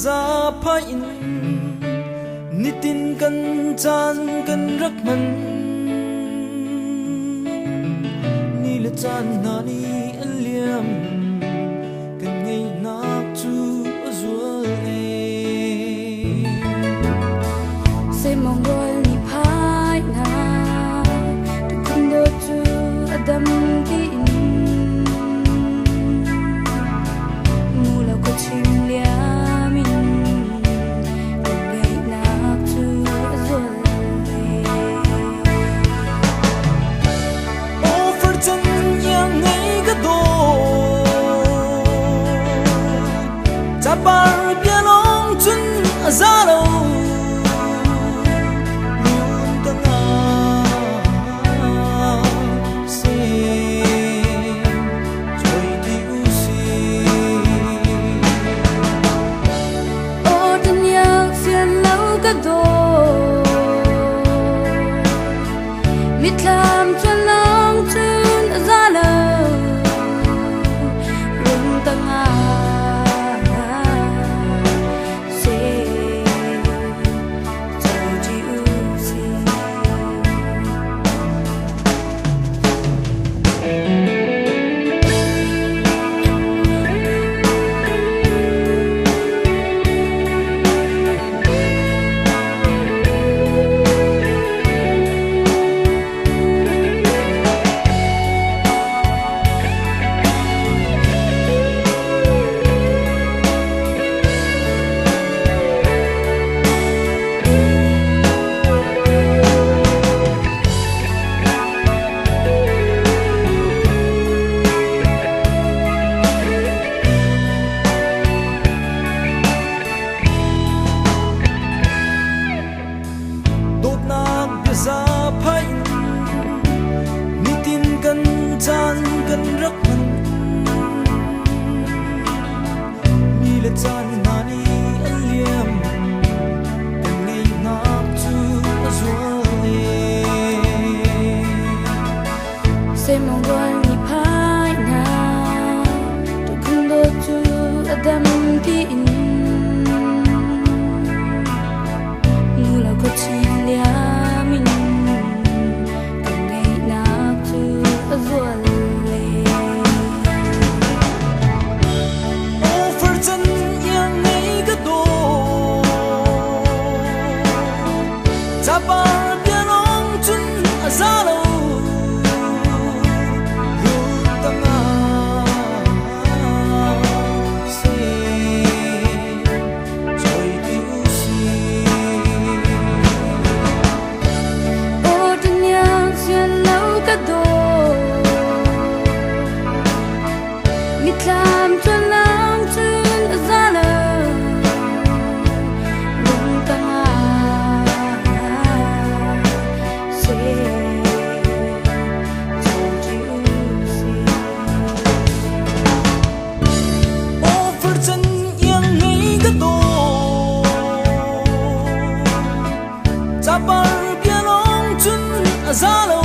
Za phain nitin kan chan kan rak man ni le chan na ni aliam kan ngei nak chu azul e se mongol ni phai na tu kun do chu adam ki mula ko chim lia bar bia long chun azalo yun tanga se joy di usi o dunya fian lau ka do mitlam chun long chun azalo yun tanga za phain nitin kan chan kan rak man ni le chan na ni aliam kan ngei nak chu azul e se mongol ni phai na tu kun do chu adam ki mula ko chin lia bar bia long chun azalo yun tanga se joy di usi o dunya fian lau ka do mitlam chun long chun azalo yun tanga bar bia long chun azalo